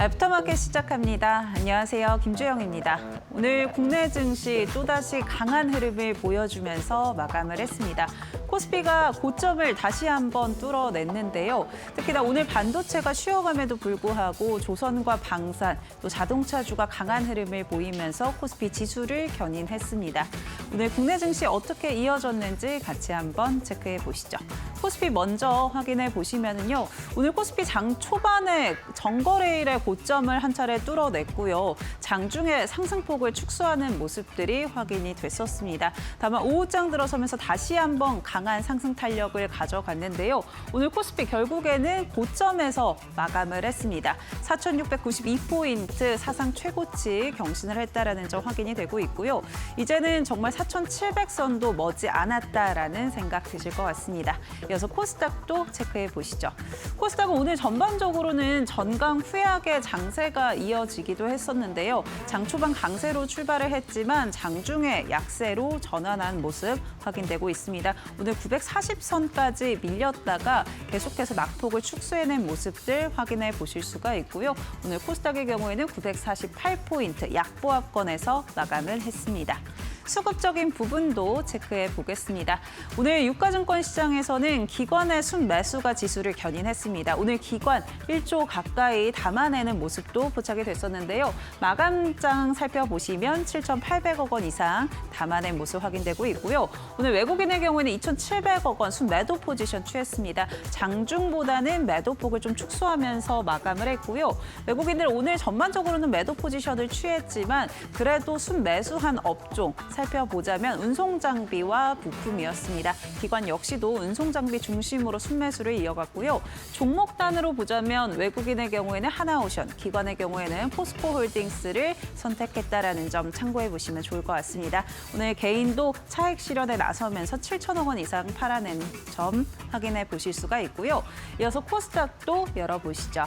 애프터마켓 시작합니다. 안녕하세요. 김주영입니다. 오늘 국내 증시 또다시 강한 흐름을 보여주면서 마감을 했습니다. 코스피가 고점을 다시 한번 뚫어냈는데요. 특히나 오늘 반도체가 쉬어감에도 불구하고 조선과 방산, 또 자동차주가 강한 흐름을 보이면서 코스피 지수를 견인했습니다. 오늘 국내 증시 어떻게 이어졌는지 같이 한번 체크해 보시죠. 코스피 먼저 확인해 보시면은요. 오늘 코스피 장 초반에 정거래일의 고점을 한 차례 뚫어냈고요. 장중에 상승폭을 축소하는 모습들이 확인이 됐었습니다. 다만 오후장 들어서면서 다시 한번 강한 상승 탄력을 가져갔는데요. 오늘 코스피 결국에는 고점에서 마감을 했습니다. 4,692포인트 사상 최고치 경신을 했다라는 점 확인이 되고 있고요. 이제는 정말 4,700선도 머지 않았다라는 생각 드실 것 같습니다. 이어서 코스닥도 체크해 보시죠. 코스닥은 오늘 전반적으로는 전강 후약의 장세가 이어지기도 했었는데요. 장 초반 강세로 출발을 했지만 장중에 약세로 전환한 모습 확인되고 있습니다. 오늘 940선까지 밀렸다가 계속해서 낙폭을 축소해낸 모습들 확인해 보실 수가 있고요. 오늘 코스닥의 경우에는 948포인트 약보합권에서 마감을 했습니다. 수급적인 부분도 체크해 보겠습니다. 오늘 유가증권 시장에서는 기관의 순매수가 지수를 견인했습니다. 오늘 기관 1조 가까이 담아내는 모습도 포착이 됐었는데요. 마감장 살펴보시면 7,800억 원 이상 담아낸 모습 확인되고 있고요. 오늘 외국인의 경우에는 2,700억 원 순매도 포지션 취했습니다. 장중보다는 매도폭을 좀 축소하면서 마감을 했고요. 외국인들 오늘 전반적으로는 매도 포지션을 취했지만 그래도 순매수한 업종 살펴보자면 운송장비와 부품이었습니다. 기관 역시도 운송장비 중심으로 순매수를 이어갔고요. 종목 단으로 보자면 외국인의 경우에는 하나오션, 기관의 경우에는 포스코홀딩스를 선택했다라는 점 참고해 보시면 좋을 것 같습니다. 오늘 개인도 차익 실현에 나서면서 7천억 원 이상 팔아낸 점 확인해 보실 수가 있고요. 이어서 코스닥도 열어보시죠.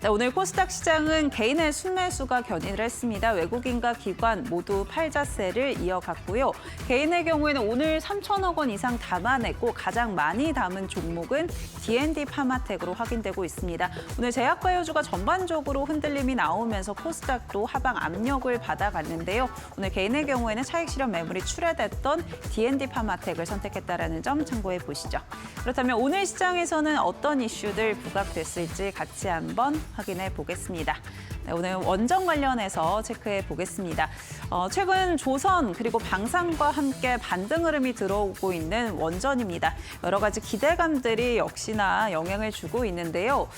네, 오늘 코스닥 시장은 개인의 순매수가 견인을 했습니다. 외국인과 기관 모두 팔자세를 이어갔고요. 개인의 경우에는 오늘 3천억 원 이상 담아냈고 가장 많이 담은 종목은 D&D 파마텍으로 확인되고 있습니다. 오늘 제약바이오주가 전반적으로 흔들림이 나오면서 코스닥도 하방 압력을 받아갔는데요. 오늘 개인의 경우에는 차익 실현 매물이 출회됐던 D&D 파마텍을 선택했다라는 점 참고해 보시죠. 그렇다면 오늘 시장에서는 어떤 이슈들 부각됐을지 같이 한번 확인해 보겠습니다. 네, 오늘 원전 관련해서 체크해 보겠습니다. 최근 조선 그리고 방산과 함께 반등 흐름이 들어오고 있는 원전입니다. 여러 가지 기대감들이 역시나 영향을 주고 있는데요.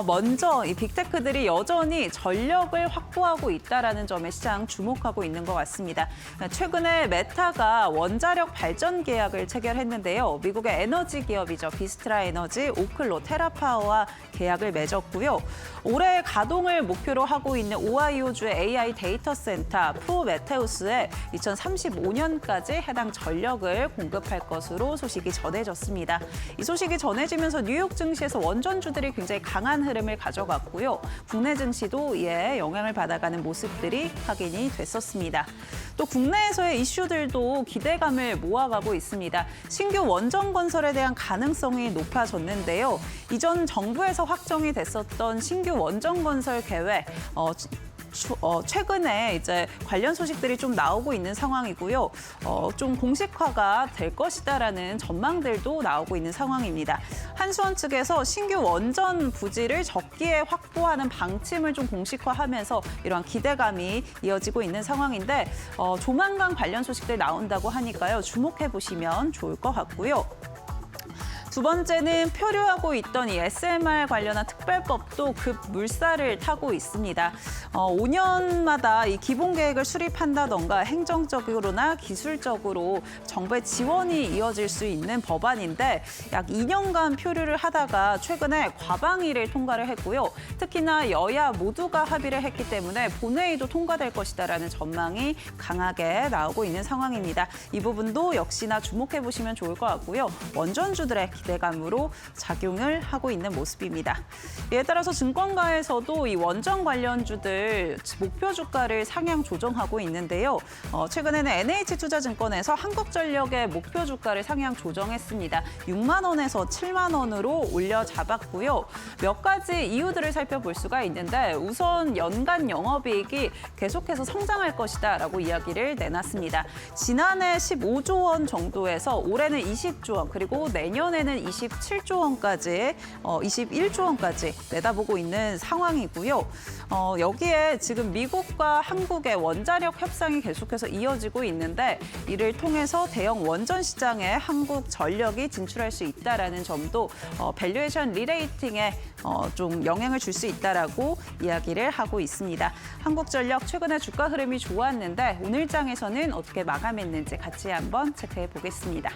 먼저 이 빅테크들이 여전히 전력을 확보하고 있다는 점에 시장 주목하고 있는 것 같습니다. 최근에 메타가 원자력 발전 계약을 체결했는데요. 미국의 에너지 기업이죠. 비스트라 에너지, 오클로, 테라파워와 계약을 맺었고요. 올해 가동을 목표로 하고 있는 오하이오주의 AI 데이터 센터 프로메테우스에 2035년까지 해당 전력을 공급할 것으로 소식이 전해졌습니다. 이 소식이 전해지면서 뉴욕 증시에서 원전주들이 굉장히 강한 흐름을 가져갔고요. 국내 증시도 이에 영향을 받아가는 모습들이 확인이 됐었습니다. 또 국내에서의 이슈들도 기대감을 모아가고 있습니다. 신규 원전 건설에 대한 가능성이 높아졌는데요. 이전 정부에서 확정이 됐었던 신규 원전 건설 계획, 최근에 이제 관련 소식들이 좀 나오고 있는 상황이고요. 좀 공식화가 될 것이다라는 전망들도 나오고 있는 상황입니다. 한수원 측에서 신규 원전 부지를 적기에 확보하는 방침을 좀 공식화하면서 이러한 기대감이 이어지고 있는 상황인데 조만간 관련 소식들 나온다고 하니까요. 주목해 보시면 좋을 것 같고요. 두 번째는 표류하고 있던 이 SMR 관련한 특별법도 급 물살을 타고 있습니다. 5년마다 이 기본 계획을 수립한다던가 행정적으로나 기술적으로 정부의 지원이 이어질 수 있는 법안인데 약 2년간 표류를 하다가 최근에 과방위를 통과를 했고요. 특히나 여야 모두가 합의를 했기 때문에 본회의도 통과될 것이다라는 전망이 강하게 나오고 있는 상황입니다. 이 부분도 역시나 주목해 보시면 좋을 것 같고요. 원전주들의 기대감으로 작용을 하고 있는 모습입니다. 이에 따라서 증권가에서도 이 원전 관련주들 주들 목표 주가를 상향 조정하고 있는데요. 최근에는 NH투자증권에서 한국전력의 목표 주가를 상향 조정했습니다. 6만 원에서 7만 원으로 올려 잡았고요. 몇 가지 이유들을 살펴볼 수가 있는데 우선 연간 영업이익이 계속해서 성장할 것이다라고 이야기를 내놨습니다. 지난해 15조 원 정도에서 올해는 20조 원 그리고 내년에는 27조 원까지 21조 원까지 내다보고 있는 상황이고요. 여기에 지금 미국과 한국의 원자력 협상이 계속해서 이어지고 있는데 이를 통해서 대형 원전 시장에 한국 전력이 진출할 수 있다라는 점도 밸류에이션 리레이팅에 좀 영향을 줄 수 있다라고 이야기를 하고 있습니다. 한국전력 최근에 주가 흐름이 좋았는데 오늘 장에서는 어떻게 마감했는지 같이 한번 체크해 보겠습니다.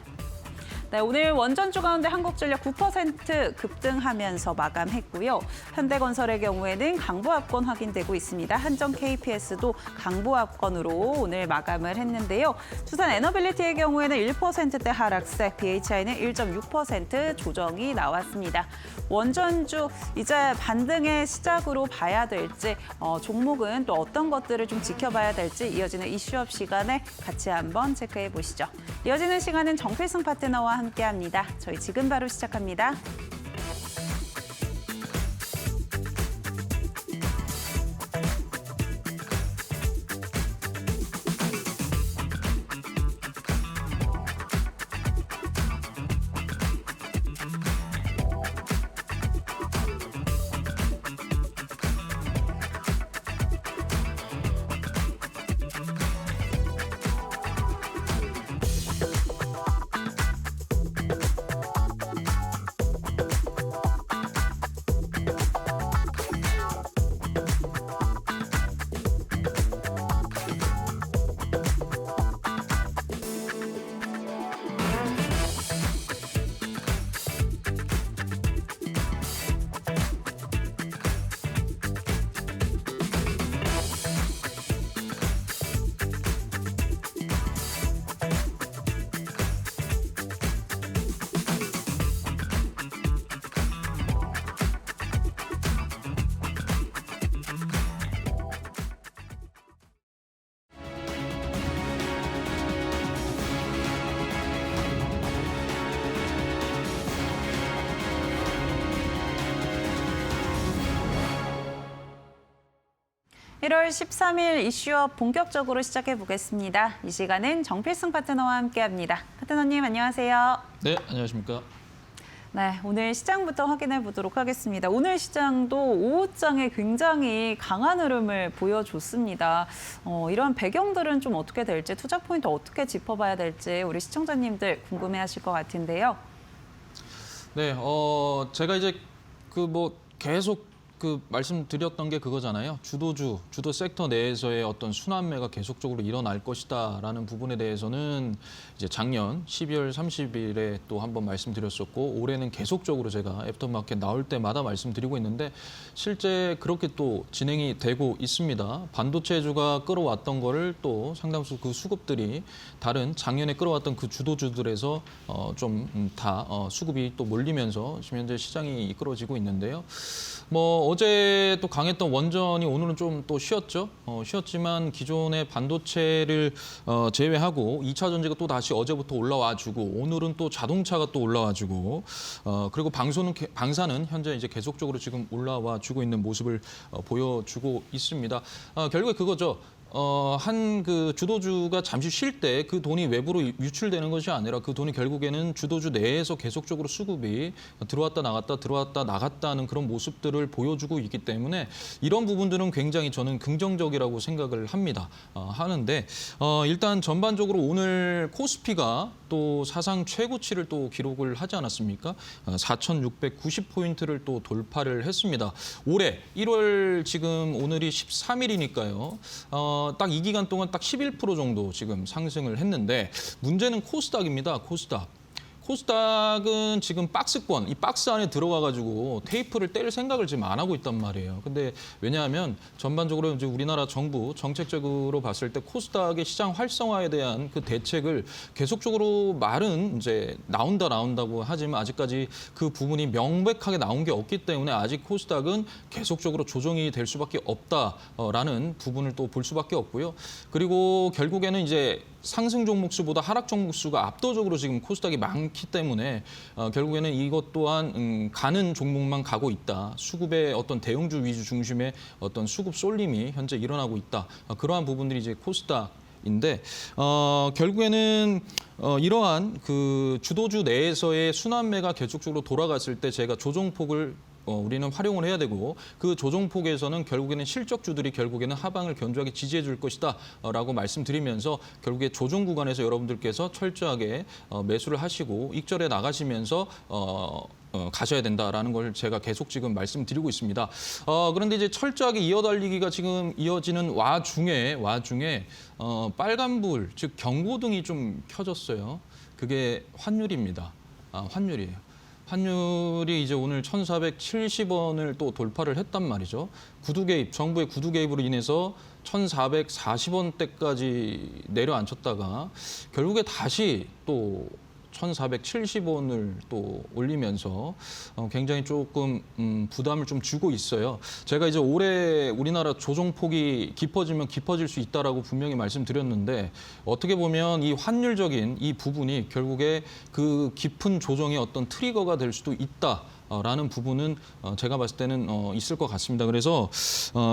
네, 오늘 원전주 가운데 한국전력 9% 급등하면서 마감했고요. 현대건설의 경우에는 강보합권 확인되고 있습니다. 한전 KPS도 강보합권으로 오늘 마감을 했는데요. 두산 에너빌리티의 경우에는 1%대 하락세, BHI는 1.6% 조정이 나왔습니다. 원전주 이제 반등의 시작으로 봐야 될지 종목은 또 어떤 것들을 좀 지켜봐야 될지 이어지는 이슈업 시간에 같이 한번 체크해 보시죠. 이어지는 시간은 정필승 파트너와 함께합니다. 저희 지금 바로 시작합니다. (1월 13일) 이슈업 본격적으로 시작해 보겠습니다. 이 시간은 정필승 파트너와 함께합니다. 파트너님 안녕하세요. 네, 안녕하십니까. 네, 오늘 시장부터 확인해 보도록 하겠습니다. 오늘 시장도 오후장에 굉장히 강한 흐름을 보여줬습니다. 이런 배경들은 좀 어떻게 될지, 투자 포인트 어떻게 짚어봐야 될지 우리 시청자님들 궁금해하실 것 같은데요. 네, 제가 이제 계속 말씀드렸던 게 그거잖아요. 주도 섹터 내에서의 어떤 순환매가 계속적으로 일어날 것이다라는 부분에 대해서는 이제 작년 12월 30일에 또 한번 말씀드렸었고 올해는 계속적으로 제가 애프터마켓 나올 때마다 말씀드리고 있는데 실제 그렇게 또 진행이 되고 있습니다. 반도체주가 끌어왔던 거를 또 상당수 그 수급들이 다른 작년에 끌어왔던 그 주도주들에서 좀 다 수급이 또 몰리면서 지금 현재 시장이 이끌어지고 있는데요. 어제 또 강했던 원전이 오늘은 좀 또 쉬었죠. 쉬었지만 기존의 반도체를 제외하고 2차 전지가 또 다시 어제부터 올라와주고 오늘은 또 자동차가 또 올라와주고 그리고 방사는 현재 이제 계속적으로 지금 올라와주고 있는 모습을 보여주고 있습니다. 결국에 그거죠. 한 그 주도주가 잠시 쉴 때 그 돈이 외부로 유출되는 것이 아니라 그 돈이 결국에는 주도주 내에서 계속적으로 수급이 들어왔다 나갔다는 그런 모습들을 보여주고 있기 때문에 이런 부분들은 굉장히 저는 긍정적이라고 생각을 합니다. 하는데 일단 전반적으로 오늘 코스피가 또 사상 최고치를 또 기록을 하지 않았습니까? 4,690포인트를 또 돌파를 했습니다. 올해 1월 지금 오늘이 13일이니까요. 딱 이 기간 동안 딱 11% 정도 지금 상승을 했는데 문제는 코스닥입니다. 코스닥은 지금 박스권, 이 박스 안에 들어가가지고 테이프를 뗄 생각을 지금 안 하고 있단 말이에요. 근데 왜냐하면 전반적으로 이제 우리나라 정부 정책적으로 봤을 때 코스닥의 시장 활성화에 대한 그 대책을 계속적으로 말은 이제 나온다고 하지만 아직까지 그 부분이 명백하게 나온 게 없기 때문에 아직 코스닥은 계속적으로 조정이 될 수밖에 없다라는 부분을 또 볼 수밖에 없고요. 그리고 결국에는 이제 상승 종목 수보다 하락 종목 수가 압도적으로 지금 코스닥이 많기 때문에 결국에는 이것 또한 가는 종목만 가고 있다. 수급의 어떤 대형주 위주 중심의 어떤 수급 쏠림이 현재 일어나고 있다. 그러한 부분들이 이제 코스닥인데 결국에는 이러한 그 주도주 내에서의 순환매가 계속적으로 돌아갔을 때 제가 조정폭을 우리는 활용을 해야 되고 그 조정폭에서는 결국에는 실적주들이 결국에는 하방을 견조하게 지지해 줄 것이다라고 말씀드리면서 결국에 조정 구간에서 여러분들께서 철저하게 매수를 하시고 익절해 나가시면서 가셔야 된다라는 걸 제가 계속 지금 말씀드리고 있습니다. 그런데 이제 철저하게 이어달리기가 지금 이어지는 와중에 빨간불, 즉 경고등이 좀 켜졌어요. 그게 환율입니다. 환율이에요. 환율이 이제 오늘 1,470원을 또 돌파를 했단 말이죠. 구두 개입, 정부의 구두 개입으로 인해서 1,440원대까지 내려앉혔다가 결국에 다시 또 1,470원을 또 올리면서 굉장히 조금 부담을 좀 주고 있어요. 제가 이제 올해 우리나라 조정폭이 깊어지면 깊어질 수 있다라고 분명히 말씀드렸는데 어떻게 보면 이 환율적인 이 부분이 결국에 그 깊은 조정의 어떤 트리거가 될 수도 있다. 라는 부분은 제가 봤을 때는 있을 것 같습니다. 그래서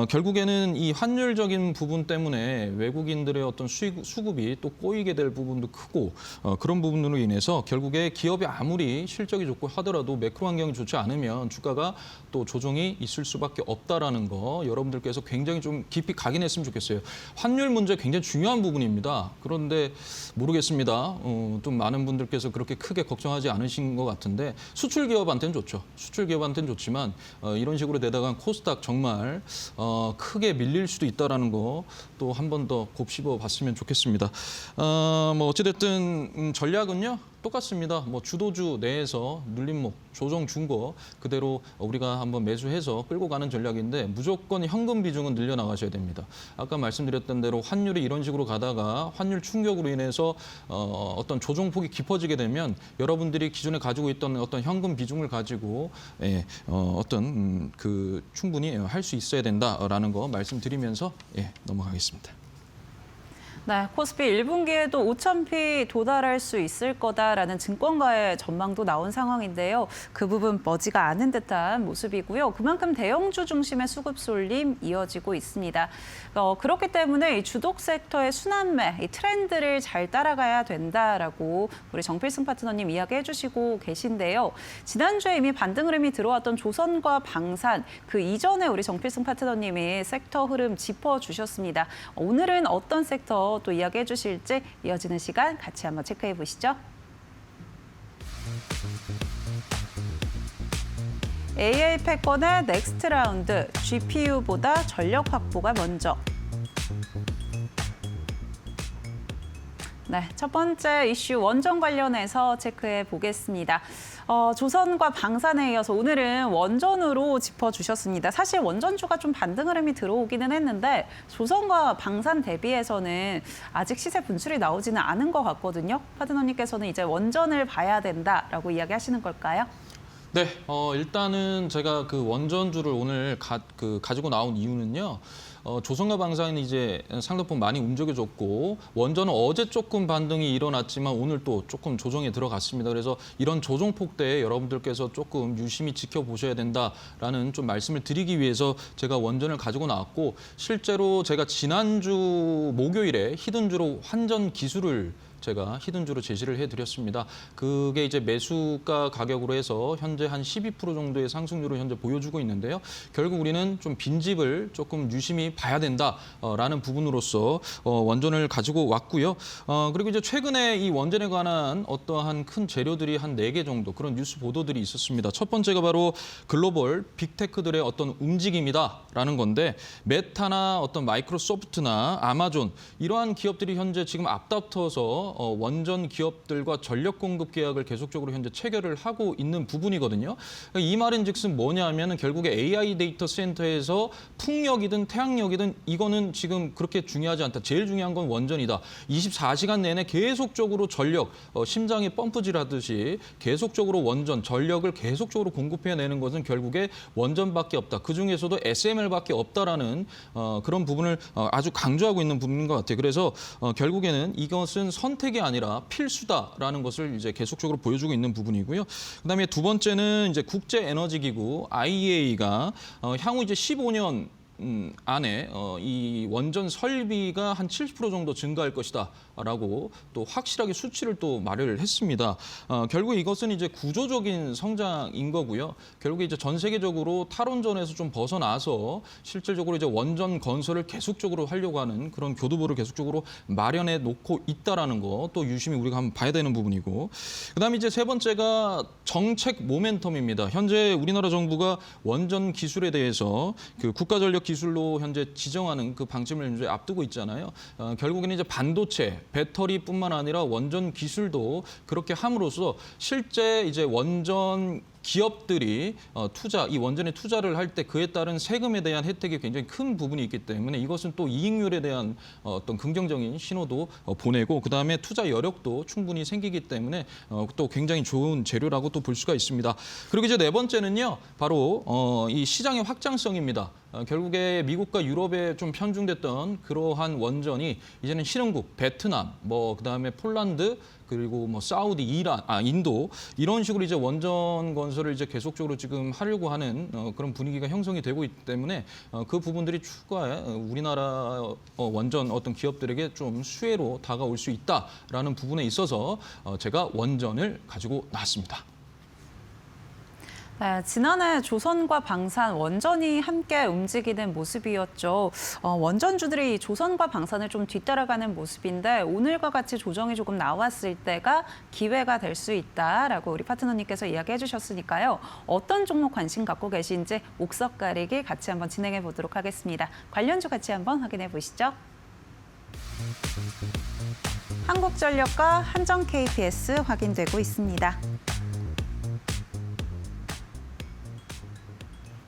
결국에는 이 환율적인 부분 때문에 외국인들의 어떤 수급이 또 꼬이게 될 부분도 크고 그런 부분으로 인해서 결국에 기업이 아무리 실적이 좋고 하더라도 매크로 환경이 좋지 않으면 주가가 또 조정이 있을 수밖에 없다라는 거 여러분들께서 굉장히 좀 깊이 각인했으면 좋겠어요. 환율 문제 굉장히 중요한 부분입니다. 그런데 모르겠습니다. 좀 많은 분들께서 그렇게 크게 걱정하지 않으신 것 같은데 수출 기업한테는 좋죠. 수출 기업한테는 좋지만 이런 식으로 되다가 코스닥 정말 크게 밀릴 수도 있다라는 거 또 한 번 더 곱씹어 봤으면 좋겠습니다. 뭐 어찌됐든 전략은요. 똑같습니다. 뭐 주도주 내에서 눌림목, 조정 준 거 그대로 우리가 한번 매수해서 끌고 가는 전략인데 무조건 현금 비중은 늘려나가셔야 됩니다. 아까 말씀드렸던 대로 환율이 이런 식으로 가다가 환율 충격으로 인해서 어떤 조정폭이 깊어지게 되면 여러분들이 기존에 가지고 있던 어떤 현금 비중을 가지고 어떤 그 충분히 할 수 있어야 된다라는 거 말씀드리면서 넘어가겠습니다. 네, 코스피 1분기에도 5,000피 도달할 수 있을 거다라는 증권가의 전망도 나온 상황인데요. 그 부분 머지가 않은 듯한 모습이고요. 그만큼 대형주 중심의 수급 쏠림 이어지고 있습니다. 그렇기 때문에 이 주독 섹터의 순환매, 이 트렌드를 잘 따라가야 된다라고 우리 정필승 파트너님 이야기해 주시고 계신데요. 지난주에 이미 반등 흐름이 들어왔던 조선과 방산, 그 이전에 우리 정필승 파트너님이 섹터 흐름 짚어주셨습니다. 오늘은 어떤 섹터 또 이야기해 주실지 이어지는 시간 같이 한번 체크해 보시죠. AI 패권의 넥스트 라운드, GPU보다 전력 확보가 먼저. 네, 첫 번째 이슈 원전 관련해서 체크해 보겠습니다. 조선과 방산에 이어서 오늘은 원전으로 짚어주셨습니다. 사실 원전주가 좀 반등 흐름이 들어오기는 했는데 조선과 방산 대비해서는 아직 시세 분출이 나오지는 않은 것 같거든요. 파트너님께서는 이제 원전을 봐야 된다라고 이야기하시는 걸까요? 네, 일단은 제가 그 원전주를 오늘 가지고 나온 이유는요. 조선과 방산이 이제 상당폭 많이 움직여줬고 원전은 어제 조금 반등이 일어났지만 오늘 또 조금 조정에 들어갔습니다. 그래서 이런 조정폭대에 여러분들께서 조금 유심히 지켜보셔야 된다라는 좀 말씀을 드리기 위해서 제가 원전을 가지고 나왔고 실제로 제가 지난주 목요일에 히든주로 환전 기술을 제가 히든주로 제시를 해드렸습니다. 그게 이제 매수가 가격으로 해서 현재 한 12% 정도의 상승률을 현재 보여주고 있는데요. 결국 우리는 좀 빈집을 조금 유심히 봐야 된다라는 부분으로서 원전을 가지고 왔고요. 그리고 이제 최근에 이 원전에 관한 어떠한 큰 재료들이 한 4개 정도 그런 뉴스 보도들이 있었습니다. 첫 번째가 바로 글로벌 빅테크들의 어떤 움직임이다라는 건데 메타나 어떤 마이크로소프트나 아마존 이러한 기업들이 현재 지금 앞다퉈서 대해서 원전 기업들과 전력 공급 계약을 계속적으로 현재 체결을 하고 있는 부분이거든요. 이 말인즉슨 뭐냐면은 결국에 AI 데이터 센터에서 풍력이든 태양력이든 이거는 지금 그렇게 중요하지 않다. 제일 중요한 건 원전이다. 24시간 내내 계속적으로 전력, 심장이 펌프질 하듯이 계속적으로 원전, 전력을 계속적으로 공급해내는 것은 결국에 원전밖에 없다. 그중에서도 SMR밖에 없다라는 그런 부분을 아주 강조하고 있는 부분인 것 같아요. 그래서 결국에는 이것은 선택이 아니라 필수다라는 것을 이제 계속적으로 보여주고 있는 부분이고요. 그다음에 두 번째는 이제 국제에너지기구 IEA가 향후 이제 15년 안에 이 원전 설비가 한 70% 정도 증가할 것이다라고 또 확실하게 수치를 또 말을 했습니다. 결국 이것은 이제 구조적인 성장인 거고요. 결국 이제 전 세계적으로 탈원전에서 좀 벗어나서 실질적으로 이제 원전 건설을 계속적으로 하려고 하는 그런 교두보를 계속적으로 마련해 놓고 있다라는 거 또 유심히 우리가 한번 봐야 되는 부분이고, 그다음에 이제 세 번째가 정책 모멘텀입니다. 현재 우리나라 정부가 원전 기술에 대해서 그 국가전력 기술로 현재 지정하는 그 방침을 이제 앞두고 있잖아요. 결국에는 이제 반도체, 배터리뿐만 아니라 원전 기술도 그렇게 함으로써 실제 이제 원전 기업들이 이 원전에 투자를 할 때 그에 따른 세금에 대한 혜택이 굉장히 큰 부분이 있기 때문에 이것은 또 이익률에 대한 어떤 긍정적인 신호도 보내고, 그다음에 투자 여력도 충분히 생기기 때문에 또 굉장히 좋은 재료라고 또 볼 수가 있습니다. 그리고 이제 네 번째는요, 바로 이 시장의 확장성입니다. 결국에 미국과 유럽에 좀 편중됐던 그러한 원전이 이제는 신흥국, 베트남, 그다음에 폴란드, 그리고 사우디, 이란, 인도 이런 식으로 이제 원전 건설을 이제 계속적으로 지금 하려고 하는 그런 분위기가 형성이 되고 있기 때문에 그 부분들이 추가에 우리나라 원전 어떤 기업들에게 좀 수혜로 다가올 수 있다라는 부분에 있어서 제가 원전을 가지고 나왔습니다. 네, 지난해 조선과 방산, 원전이 함께 움직이는 모습이었죠. 원전주들이 조선과 방산을 좀 뒤따라가는 모습인데 오늘과 같이 조정이 조금 나왔을 때가 기회가 될 수 있다라고 우리 파트너님께서 이야기해 주셨으니까요. 어떤 종목 관심 갖고 계신지 옥석 가리기 같이 한번 진행해 보도록 하겠습니다. 관련주 같이 한번 확인해 보시죠. 한국전력과 한전 KPS 확인되고 있습니다.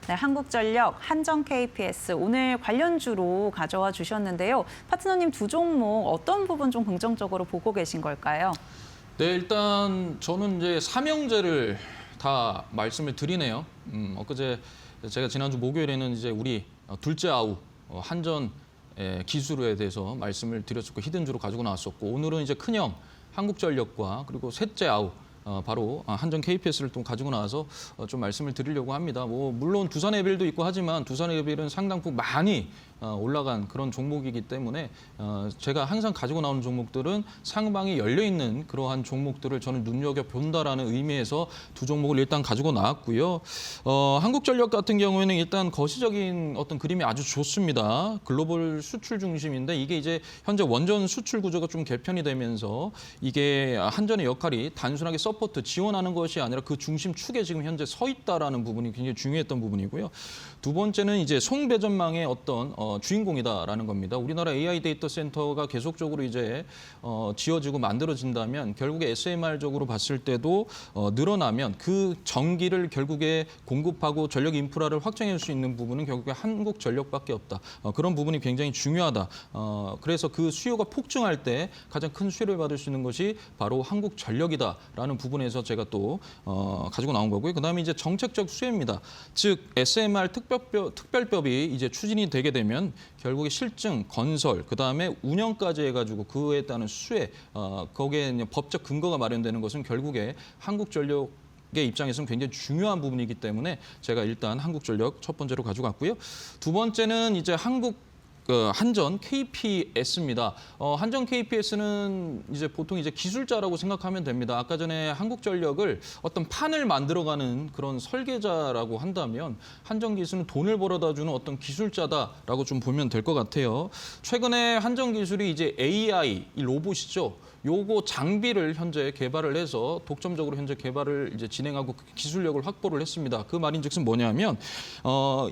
네, 한국전력, 한전 KPS 오늘 관련주로 가져와 주셨는데요. 파트너님 두 종목 어떤 부분 좀 긍정적으로 보고 계신 걸까요? 네, 일단 저는 이제 삼형제를 다 말씀을 드리네요. 엊그제 제가 지난주 목요일에는 이제 우리 둘째 아우 한전 기술에 대해서 말씀을 드렸었고 히든주로 가지고 나왔었고, 오늘은 이제 큰형 한국전력과 그리고 셋째 아우 바로 한전 KPS를 또 가지고 나와서 좀 말씀을 드리려고 합니다. 물론 두산에빌도 있고 하지만 두산에빌은 상당폭 많이 올라간 그런 종목이기 때문에 제가 항상 가지고 나오는 종목들은 상방이 열려 있는 그러한 종목들을 저는 눈여겨본다라는 의미에서 두 종목을 일단 가지고 나왔고요. 한국전력 같은 경우에는 일단 거시적인 어떤 그림이 아주 좋습니다. 글로벌 수출 중심인데 이게 이제 현재 원전 수출 구조가 좀 개편이 되면서 이게 한전의 역할이 단순하게 서포트, 지원하는 것이 아니라 그 중심축에 지금 현재 서 있다라는 부분이 굉장히 중요했던 부분이고요. 두 번째는 이제 송배전망의 어떤 주인공이다라는 겁니다. 우리나라 AI 데이터 센터가 계속적으로 이제 지어지고 만들어진다면 결국에 SMR적으로 봤을 때도 늘어나면 그 전기를 결국에 공급하고 전력 인프라를 확장할 수 있는 부분은 결국에 한국전력밖에 없다. 그런 부분이 굉장히 중요하다. 그래서 그 수요가 폭증할 때 가장 큰 수혜를 받을 수 있는 것이 바로 한국전력이다라는 부분에서 제가 또 가지고 나온 거고요. 그다음에 이제 정책적 수혜입니다. 즉 SMR 특별법이 이제 추진이 되게 되면 결국에 실증, 건설, 그다음에 운영까지 해가지고 그에 따른 수혜, 거기에 법적 근거가 마련되는 것은 결국에 한국전력 의 입장에서는 굉장히 중요한 부분이기 때문에 제가 일단 한국전력 첫 번째로 가지고 왔고요. 두 번째는 이제 한전 KPS입니다. 한전 KPS는 이제 보통 이제 기술자라고 생각하면 됩니다. 아까 전에 한국전력을 어떤 판을 만들어가는 그런 설계자라고 한다면 한전기술은 돈을 벌어다주는 어떤 기술자다라고 좀 보면 될 것 같아요. 최근에 한전기술이 이제 AI, 이 로봇이죠. 요거 장비를 현재 개발을 해서 독점적으로 현재 개발을 이제 진행하고 기술력을 확보를 했습니다. 그 말인즉슨 뭐냐면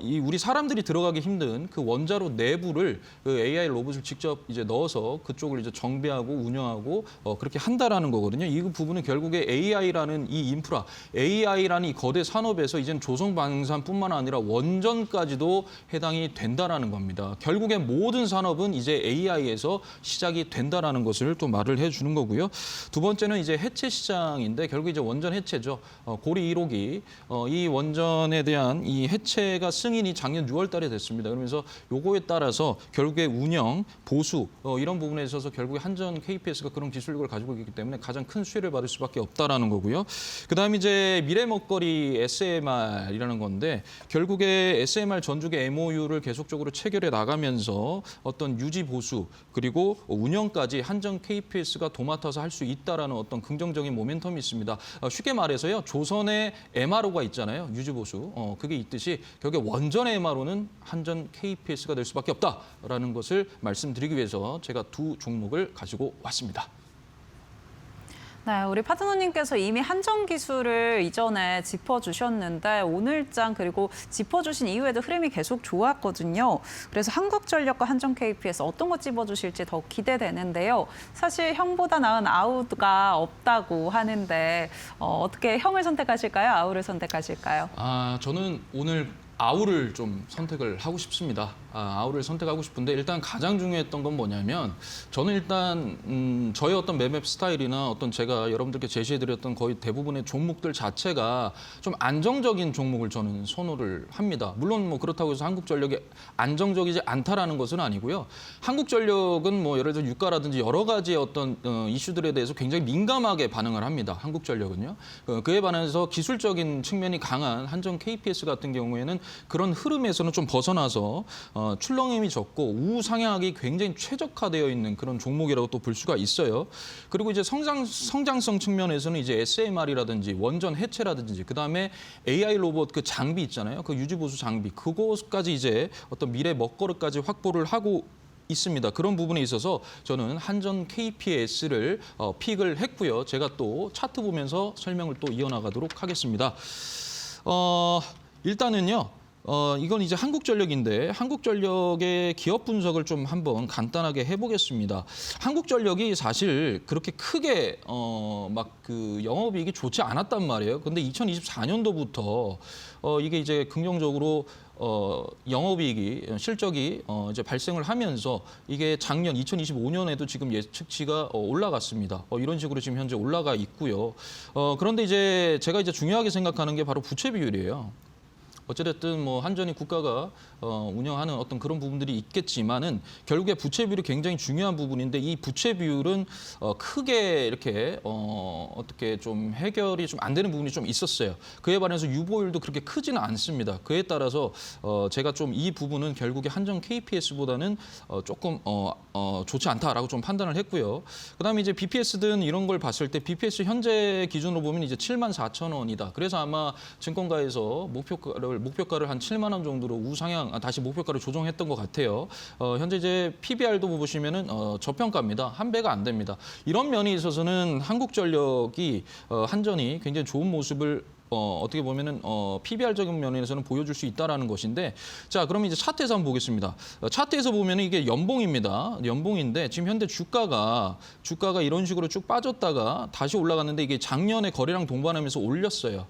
이 우리 사람들이 들어가기 힘든 그 원자로 내부를 그 AI 로봇을 직접 이제 넣어서 그쪽을 이제 정비하고 운영하고 그렇게 한다라는 거거든요. 이 부분은 결국에 AI라는 이 인프라, AI라는 이 거대 산업에서 이제는 조선방산뿐만 아니라 원전까지도 해당이 된다라는 겁니다. 결국에 모든 산업은 이제 AI에서 시작이 된다라는 것을 또 말을 해주는 거고요. 두 번째는 이제 해체 시장인데 결국 이제 원전 해체죠. 고리 1호기 이 원전에 대한 이 해체가 승인이 작년 6월달에 됐습니다. 그러면서 요거에 따라서 결국에 운영, 보수 이런 부분에 있어서 결국에 한전 KPS가 그런 기술력을 가지고 있기 때문에 가장 큰 수혜를 받을 수밖에 없다라는 거고요. 그다음 이제 미래 먹거리 SMR이라는 건데 결국에 SMR 전주계 MOU를 계속적으로 체결해 나가면서 어떤 유지 보수 그리고 운영까지 한전 KPS가 도맡아서 할 수 있다라는 어떤 긍정적인 모멘텀이 있습니다. 쉽게 말해서요. 조선의 MRO가 있잖아요. 유지 보수. 그게 있듯이 결국에 원전의 MRO는 한전 KPS가 될 수밖에 없다라는 것을 말씀드리기 위해서 제가 두 종목을 가지고 왔습니다. 네, 우리 파트너님께서 이미 한전 기술을 이전에 짚어주셨는데 오늘장 그리고 짚어주신 이후에도 흐름이 계속 좋았거든요. 그래서 한국전력과 한전 KPS 어떤 거 찝어주실지 더 기대되는데요. 사실 형보다 나은 아우가 없다고 하는데 어떻게 형을 선택하실까요? 아우를 선택하실까요? 저는 오늘 아우를 좀 선택을 하고 싶습니다. 아우를 선택하고 싶은데 일단 가장 중요했던 건 뭐냐면 저는 일단 저의 어떤 매맵 스타일이나 어떤 제가 여러분들께 제시해드렸던 거의 대부분의 종목들 자체가 좀 안정적인 종목을 저는 선호를 합니다. 물론 뭐 그렇다고 해서 한국전력이 안정적이지 않다라는 것은 아니고요. 한국전력은 뭐 예를 들어 유가라든지 여러 가지의 어떤 이슈들에 대해서 굉장히 민감하게 반응을 합니다. 한국전력은요. 그에 반해서 기술적인 측면이 강한 한전 KPS 같은 경우에는 그런 흐름에서는 좀 벗어나서 출렁임이 적고 우상향하기 굉장히 최적화되어 있는 그런 종목이라고 또 볼 수가 있어요. 그리고 이제 성장성 측면에서는 이제 SMR이라든지 원전 해체라든지 그다음에 AI 로봇 그 장비 있잖아요. 그 유지보수 장비 그것까지 이제 어떤 미래 먹거리까지 확보를 하고 있습니다. 그런 부분에 있어서 저는 한전 KPS를 픽을 했고요. 제가 또 차트 보면서 설명을 또 이어나가도록 하겠습니다. 일단은요. 이건 이제 한국전력인데 한국전력의 기업 분석을 좀 한번 간단하게 해보겠습니다. 한국전력이 사실 그렇게 크게 막 그 영업이익이 좋지 않았단 말이에요. 근데 2024년도부터 이게 이제 긍정적으로 영업이익이 실적이 이제 발생을 하면서 이게 작년 2025년에도 지금 예측치가 올라갔습니다. 이런 식으로 지금 현재 올라가 있고요. 그런데 이제 제가 이제 중요하게 생각하는 게 바로 부채 비율이에요. 어찌됐든 뭐 한전이 국가가 운영하는 어떤 그런 부분들이 있겠지만은 결국에 부채 비율이 굉장히 중요한 부분인데 이 부채 비율은 크게 이렇게 어떻게 좀 해결이 좀 안 되는 부분이 좀 있었어요. 그에 반해서 유보율도 그렇게 크지는 않습니다. 그에 따라서 제가 좀 이 부분은 결국에 한전 KPS보다는 조금 좋지 않다라고 좀 판단을 했고요. 그다음에 이제 BPS든 이런 걸 봤을 때 BPS 현재 기준으로 보면 이제 74,000원이다. 그래서 아마 증권가에서 목표가를 한 7만 원 정도로 우상향 다시 목표가를 조정했던 것 같아요. 현재 이제 PBR도 보시면은 저평가입니다. 한 배가 안 됩니다. 이런 면에 있어서는 한국전력이 한전이 굉장히 좋은 모습을 어떻게 보면은 PBR적인 면에서는 보여줄 수 있다라는 것인데, 자 그러면 이제 차트에서 한번 보겠습니다. 차트에서 보면은 이게 연봉입니다. 연봉인데 지금 현재 주가가 이런 식으로 쭉 빠졌다가 다시 올라갔는데 이게 작년에 거래량 동반하면서 올렸어요.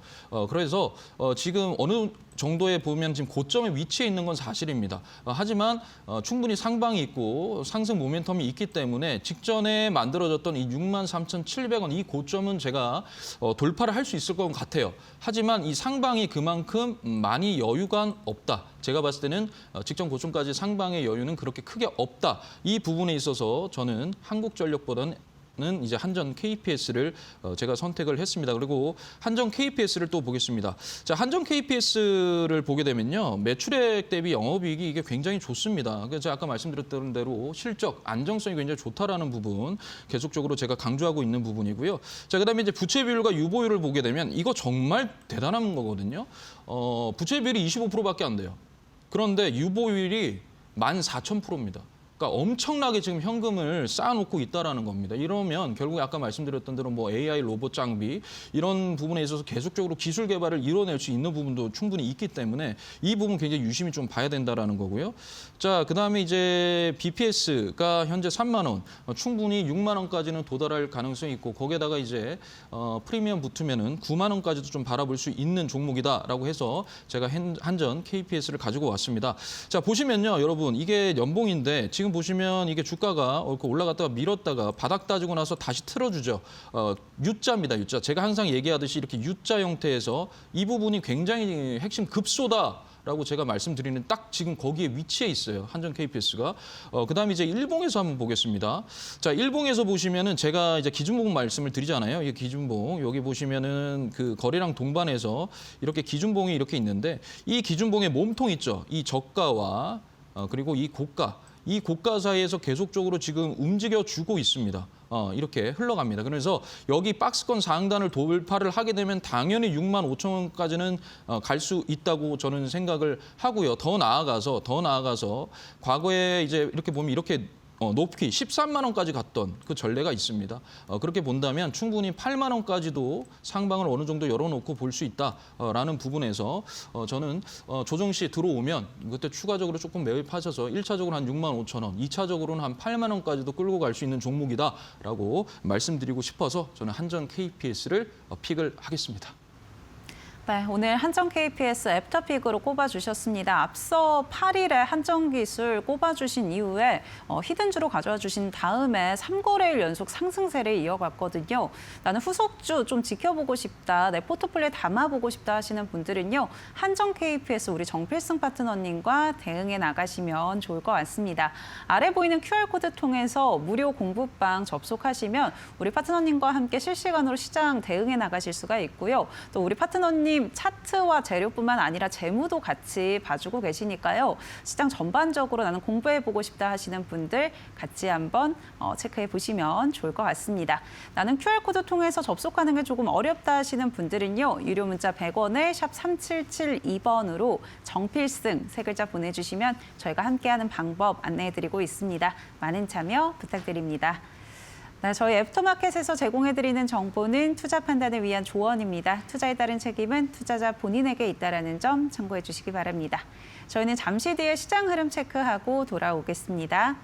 그래서 지금 어느 정도에 보면 지금 고점에 위치해 있는 건 사실입니다. 하지만 충분히 상방이 있고 상승 모멘텀이 있기 때문에 직전에 만들어졌던 이 63,700원 이 고점은 제가 돌파를 할 수 있을 것 같아요. 하지만 이 상방이 그만큼 많이 여유가 없다. 제가 봤을 때는 직전 고점까지 상방의 여유는 그렇게 크게 없다. 이 부분에 있어서 저는 한국전력보다는 이제 한전 KPS를 제가 선택을 했습니다. 그리고 한전 KPS를 또 보겠습니다. 자, 한전 KPS를 보게 되면요. 매출액 대비 영업이익이 이게 굉장히 좋습니다. 그래서 제가 아까 말씀드렸던 대로 실적, 안정성이 굉장히 좋다라는 부분 계속적으로 제가 강조하고 있는 부분이고요. 자, 그다음에 이제 부채 비율과 유보율을 보게 되면 이거 정말 대단한 거거든요. 부채 비율이 25%밖에 안 돼요. 그런데 유보율이 14,000%입니다. 그러니까 엄청나게 지금 현금을 쌓아놓고 있다라는 겁니다. 이러면 결국에 아까 말씀드렸던 대로 뭐 AI 로봇 장비 이런 부분에 있어서 계속적으로 기술 개발을 이뤄낼 수 있는 부분도 충분히 있기 때문에 이 부분 굉장히 유심히 좀 봐야 된다라는 거고요. 자, 그다음에 이제 BPS가 현재 3만 원, 충분히 6만 원까지는 도달할 가능성이 있고 거기에다가 이제 프리미엄 붙으면은 9만 원까지도 좀 바라볼 수 있는 종목이다라고 해서 제가 한전 KPS를 가지고 왔습니다. 자, 보시면요, 여러분 이게 연봉인데 지금 보시면 이게 주가가 올라갔다가 밀었다가 바닥 따지고 나서 다시 틀어주죠. U자입니다, U자. 제가 항상 얘기하듯이 이렇게 U자 형태에서 이 부분이 굉장히 핵심 급소다라고 제가 말씀드리는 딱 지금 거기에 위치해 있어요. 한전 KPS가. 그다음에 이제 일봉에서 한번 보겠습니다. 자, 일봉에서 보시면은 제가 이제 기준봉 말씀을 드리잖아요. 이 기준봉 여기 보시면은 그 거래량 동반해서 이렇게 기준봉이 이렇게 있는데 이 기준봉의 몸통 있죠. 이 저가와 그리고 이 고가 사이에서 계속적으로 지금 움직여주고 있습니다. 이렇게 흘러갑니다. 그래서 여기 박스권 상단을 돌파를 하게 되면 당연히 6만 5천 원까지는 갈 수 있다고 저는 생각을 하고요. 더 나아가서 과거에 이제 이렇게 보면 이렇게 높이 13만 원까지 갔던 그 전례가 있습니다. 그렇게 본다면 충분히 8만 원까지도 상방을 어느 정도 열어놓고 볼 수 있다라는 부분에서 저는 조정 시 들어오면 그때 추가적으로 조금 매입하셔서 1차적으로 한 6만 5천 원, 2차적으로는 한 8만 원까지도 끌고 갈 수 있는 종목이다라고 말씀드리고 싶어서 저는 한전 KPS를 픽을 하겠습니다. 네, 오늘 한전 KPS 애프터픽으로 꼽아주셨습니다. 앞서 8일에 한전기술 꼽아주신 이후에 히든주로 가져와 주신 다음에 3거래일 연속 상승세를 이어갔거든요. 나는 후속주 좀 지켜보고 싶다, 내 포트폴리오에 담아보고 싶다 하시는 분들은요. 한전 KPS 우리 정필승 파트너님과 대응해 나가시면 좋을 것 같습니다. 아래 보이는 QR코드 통해서 무료 공부방 접속하시면 우리 파트너님과 함께 실시간으로 시장 대응해 나가실 수가 있고요. 또 우리 파트너님 차트와 재료뿐만 아니라 재무도 같이 봐주고 계시니까요. 시장 전반적으로 나는 공부해보고 싶다 하시는 분들 같이 한번 체크해 보시면 좋을 것 같습니다. 나는 QR코드 통해서 접속하는 게 조금 어렵다 하시는 분들은요. 유료 문자 100원에 샵 3772번으로 정필승 세 글자 보내주시면 저희가 함께하는 방법 안내해드리고 있습니다. 많은 참여 부탁드립니다. 네, 저희 애프터마켓에서 제공해드리는 정보는 투자 판단을 위한 조언입니다. 투자에 따른 책임은 투자자 본인에게 있다는 점 참고해 주시기 바랍니다. 저희는 잠시 뒤에 시장 흐름 체크하고 돌아오겠습니다.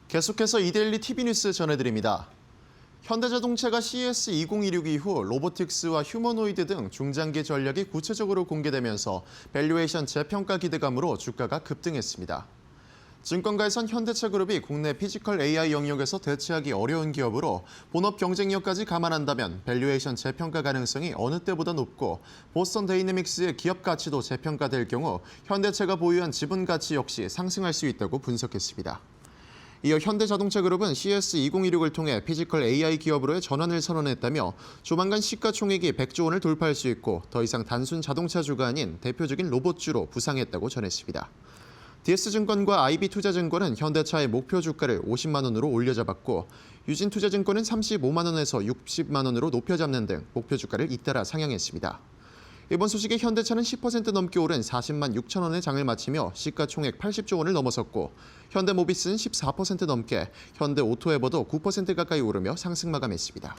계속해서 이데일리 TV뉴스 전해드립니다. 현대자동차가 CES 2016 이후 로보틱스와 휴머노이드 등 중장기 전략이 구체적으로 공개되면서 밸류에이션 재평가 기대감으로 주가가 급등했습니다. 증권가에선 현대차그룹이 국내 피지컬 AI 영역에서 대체하기 어려운 기업으로 본업 경쟁력까지 감안한다면 밸류에이션 재평가 가능성이 어느 때보다 높고 보스턴 다이내믹스의 기업 가치도 재평가될 경우 현대차가 보유한 지분 가치 역시 상승할 수 있다고 분석했습니다. 이어 현대자동차그룹은 CES 2016을 통해 피지컬 AI 기업으로의 전환을 선언했다며 조만간 시가총액이 100조 원을 돌파할 수 있고 더 이상 단순 자동차주가 아닌 대표적인 로봇주로 부상했다고 전했습니다. DS증권과 IB투자증권은 현대차의 목표 주가를 50만 원으로 올려잡았고 유진투자증권은 35만 원에서 60만 원으로 높여잡는 등 목표 주가를 잇따라 상향했습니다. 이번 소식에 현대차는 10% 넘게 오른 40만 6천 원의 장을 마치며 시가총액 80조 원을 넘어섰고 현대모비스는 14% 넘게, 현대오토에버도 9% 가까이 오르며 상승 마감했습니다.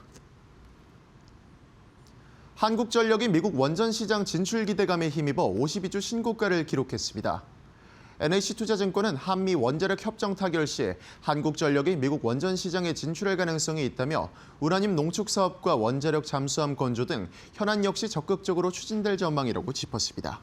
한국전력이 미국 원전 시장 진출 기대감에 힘입어 52주 신고가를 기록했습니다. NH투자증권은 한미 원자력 협정 타결 시 한국전력이 미국 원전 시장에 진출할 가능성이 있다며 우라늄 농축 사업과 원자력 잠수함 건조 등 현안 역시 적극적으로 추진될 전망이라고 짚었습니다.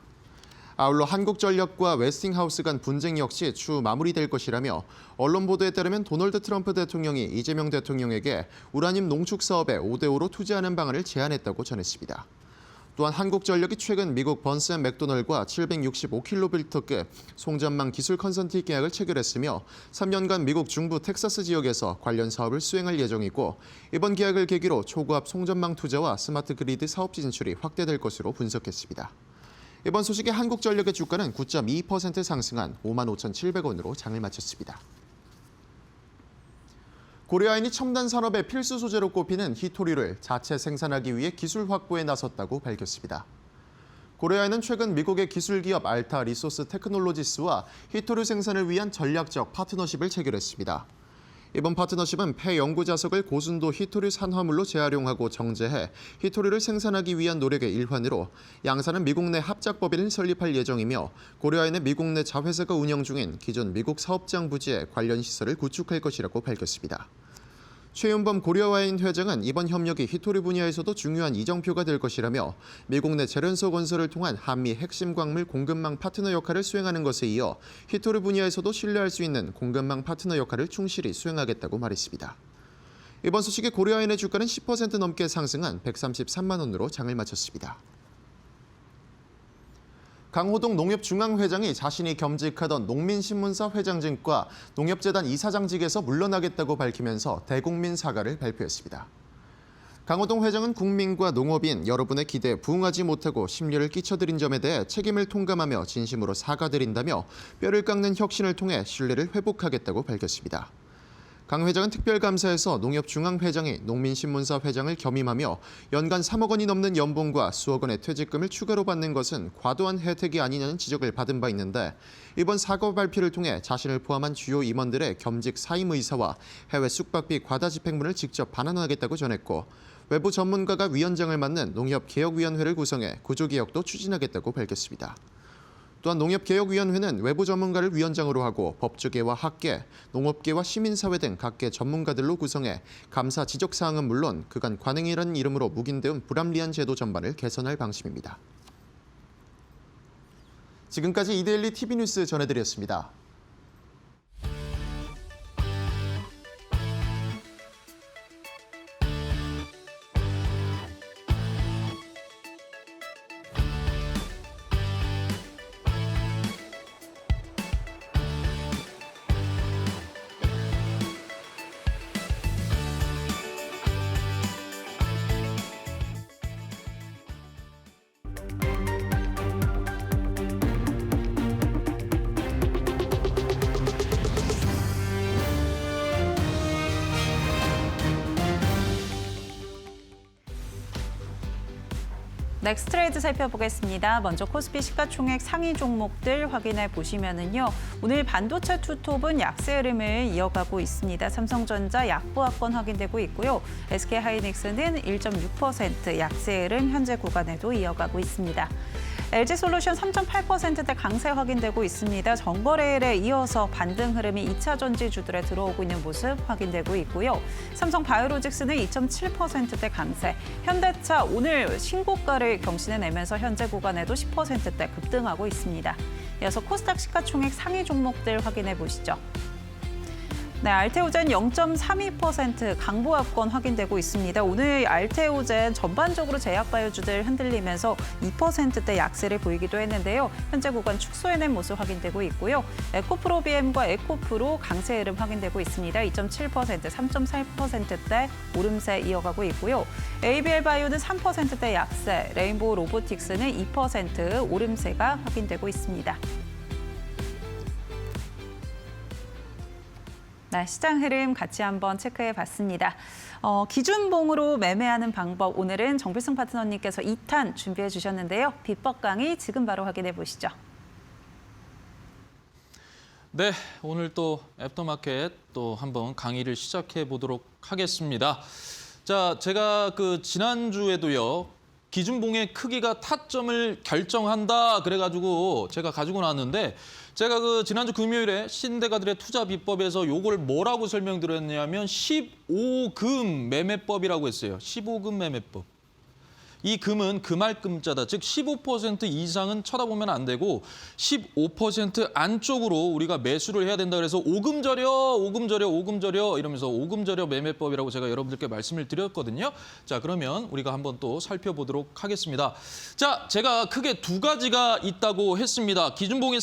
아울러 한국전력과 웨스팅하우스 간 분쟁 역시 추후 마무리될 것이라며 언론 보도에 따르면 도널드 트럼프 대통령이 이재명 대통령에게 우라늄 농축 사업에 5대5로 투자하는 방안을 제안했다고 전했습니다. 또한 한국전력이 최근 미국 번스 앤 맥도널과 765kV급 송전망 기술 컨설팅 계약을 체결했으며 3년간 미국 중부 텍사스 지역에서 관련 사업을 수행할 예정이고 이번 계약을 계기로 초고압 송전망 투자와 스마트 그리드 사업 진출이 확대될 것으로 분석했습니다. 이번 소식에 한국전력의 주가는 9.2% 상승한 55,700원으로 장을 마쳤습니다. 고려아연이 첨단 산업의 필수 소재로 꼽히는 히토리를 자체 생산하기 위해 기술 확보에 나섰다고 밝혔습니다. 고려아연은 최근 미국의 기술 기업 알타 리소스 테크놀로지스와 히토리 생산을 위한 전략적 파트너십을 체결했습니다. 이번 파트너십은 폐연구 자석을 고순도 히토리 산화물로 재활용하고 정제해 히토리를 생산하기 위한 노력의 일환으로 양사는 미국 내 합작법인을 설립할 예정이며 고려아연의 미국 내 자회사가 운영 중인 기존 미국 사업장 부지에 관련 시설을 구축할 것이라고 밝혔습니다. 최윤범 고려아연 회장은 이번 협력이 히토리 분야에서도 중요한 이정표가 될 것이라며 미국 내 제련소 건설을 통한 한미 핵심 광물 공급망 파트너 역할을 수행하는 것에 이어 히토리 분야에서도 신뢰할 수 있는 공급망 파트너 역할을 충실히 수행하겠다고 말했습니다. 이번 소식에 고려아연의 주가는 10% 넘게 상승한 133만 원으로 장을 마쳤습니다. 강호동 농협중앙회장이 자신이 겸직하던 농민신문사 회장직과 농협재단 이사장직에서 물러나겠다고 밝히면서 대국민 사과를 발표했습니다. 강호동 회장은 국민과 농업인 여러분의 기대에 부응하지 못하고 심려를 끼쳐드린 점에 대해 책임을 통감하며 진심으로 사과드린다며 뼈를 깎는 혁신을 통해 신뢰를 회복하겠다고 밝혔습니다. 강 회장은 특별감사에서 농협중앙회장이 농민신문사 회장을 겸임하며 연간 3억 원이 넘는 연봉과 수억 원의 퇴직금을 추가로 받는 것은 과도한 혜택이 아니냐는 지적을 받은 바 있는데 이번 사과 발표를 통해 자신을 포함한 주요 임원들의 겸직 사임 의사와 해외 숙박비 과다 집행문을 직접 반환하겠다고 전했고 외부 전문가가 위원장을 맡는 농협개혁위원회를 구성해 구조개혁도 추진하겠다고 밝혔습니다. 또한 농협개혁위원회는 외부 전문가를 위원장으로 하고 법조계와 학계, 농업계와 시민사회 등 각계 전문가들로 구성해 감사 지적사항은 물론 그간 관행이라는 이름으로 묵인되은 불합리한 제도 전반을 개선할 방침입니다. 지금까지 이데일리 TV뉴스 전해드렸습니다. 넥스트레이드 살펴보겠습니다. 먼저 코스피 시가총액 상위 종목들 확인해 보시면은요. 오늘 반도체 투톱은 약세 흐름을 이어가고 있습니다. 삼성전자 약보합권 확인되고 있고요. SK하이닉스는 1.6% 약세 흐름 현재 구간에도 이어가고 있습니다. LG솔루션 3.8%대 강세 확인되고 있습니다. 정거래일에 이어서 반등 흐름이 2차 전지주들에 들어오고 있는 모습 확인되고 있고요. 삼성바이오로직스는 2.7%대 강세, 현대차 오늘 신고가를 경신해내면서 현재 구간에도 10%대 급등하고 있습니다. 이어서 코스닥 시가총액 상위 종목들 확인해 보시죠. 네, 알테오젠 0.32% 강보합권 확인되고 있습니다. 오늘 알테오젠 전반적으로 제약바이오주들 흔들리면서 2%대 약세를 보이기도 했는데요. 현재 구간 축소해낸 모습 확인되고 있고요. 에코프로비엠과 에코프로 강세 흐름 확인되고 있습니다. 2.7%, 3.4%대 오름세 이어가고 있고요. ABL바이오는 3%대 약세, 레인보우 로보틱스는 2% 오름세가 확인되고 있습니다. 네, 시장 흐름 같이 한번 체크해 봤습니다. 기준봉으로 매매하는 방법, 오늘은 정필승 파트너님께서 2탄 준비해 주셨는데요. 비법 강의 지금 바로 확인해 보시죠. 네, 오늘 또 애프터마켓 또 한번 강의를 시작해 보도록 하겠습니다. 자, 제가 지난주에도요. 기준봉의 크기가 타점을 결정한다 그래가지고 제가 가지고 나왔는데 제가 지난주 금요일에 신대가들의 투자 비법에서 요걸 뭐라고 설명드렸냐면 15금 매매법이라고 했어요. 15금 매매법. 이 금은 금알금자다. 즉 15% 이상은 쳐다보면 안 되고 15% 안쪽으로 우리가 매수를 해야 된다. 그래서 오금저려 이러면서 오금저려 매매법이라고 제가 여러분들께 말씀을 드렸거든요. 자, 그러면 우리가 한번 또 살펴보도록 하겠습니다. 자, 제가 크게 두 가지가 있다고 했습니다. 기준봉의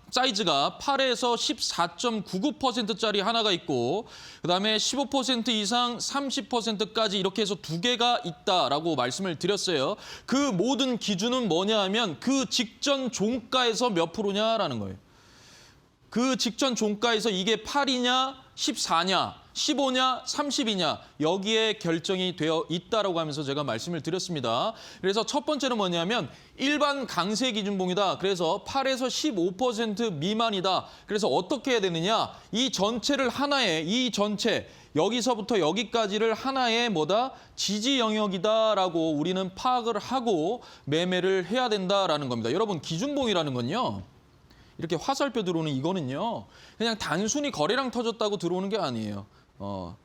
사이즈가 8에서 14.99%짜리 하나가 있고 그다음에 15% 이상 30%까지 이렇게 해서 두 개가 있다라고 말씀을 드렸어요. 그 모든 기준은 뭐냐 하면 그 직전 종가에서 몇 프로냐라는 거예요. 그 직전 종가에서 이게 8이냐, 14냐, 15냐, 30이냐 여기에 결정이 되어 있다라고 하면서 제가 말씀을 드렸습니다. 그래서 첫 번째는 뭐냐면 일반 강세 기준봉이다. 그래서 8에서 15% 미만이다. 그래서 어떻게 해야 되느냐? 이 전체를 하나의 이 전체 여기서부터 여기까지를 하나의 지지 영역이다라고 우리는 파악을 하고 매매를 해야 된다라는 겁니다. 여러분 기준봉이라는 건요. 이렇게 화살표 들어오는 이거는요. 그냥 단순히 거래량 터졌다고 들어오는 게 아니에요.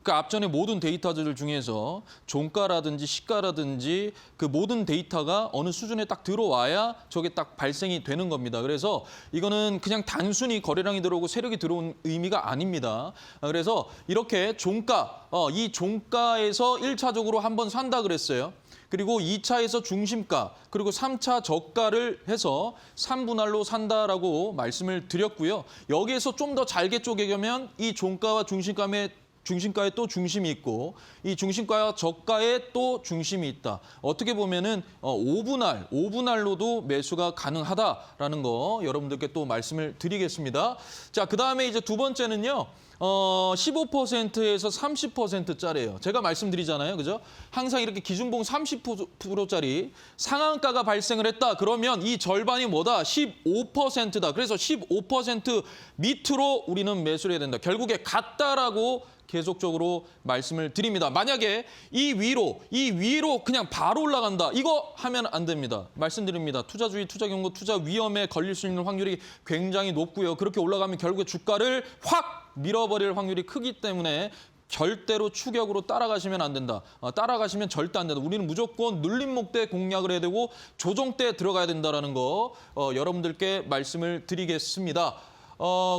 그 앞전에 모든 데이터들 중에서 종가라든지 시가라든지 그 모든 데이터가 어느 수준에 딱 들어와야 저게 딱 발생이 되는 겁니다. 그래서 이거는 그냥 단순히 거래량이 들어오고 세력이 들어온 의미가 아닙니다. 그래서 이렇게 종가, 이 종가에서 1차적으로 한번 산다 그랬어요. 그리고 2차에서 중심가, 그리고 3차 저가를 해서 3분할로 산다라고 말씀을 드렸고요. 여기에서 좀 더 잘게 쪼개면 이 종가와 중심가에 또 중심이 있고 이 중심가와 저가에 또 중심이 있다. 어떻게 보면은 5분할로도 매수가 가능하다라는 거 여러분들께 또 말씀을 드리겠습니다. 자, 그다음에 이제 두 번째는요. 15%에서 30%짜리예요. 제가 말씀드리잖아요. 그죠? 항상 이렇게 기준봉 30%짜리 상한가가 발생을 했다. 그러면 이 절반이 뭐다? 15%다. 그래서 15% 밑으로 우리는 매수를 해야 된다. 결국에 같다라고 계속적으로 말씀을 드립니다. 만약에 이 위로 그냥 바로 올라간다. 이거 하면 안 됩니다. 말씀드립니다. 투자주의, 투자 경고, 투자 위험에 걸릴 수 있는 확률이 굉장히 높고요. 그렇게 올라가면 결국에 주가를 확 밀어버릴 확률이 크기 때문에 절대로 추격으로 따라가시면 안 된다. 따라가시면 절대 안 된다. 우리는 무조건 눌림목대 공략을 해야 되고 조정대 들어가야 된다는 거 여러분들께 말씀을 드리겠습니다.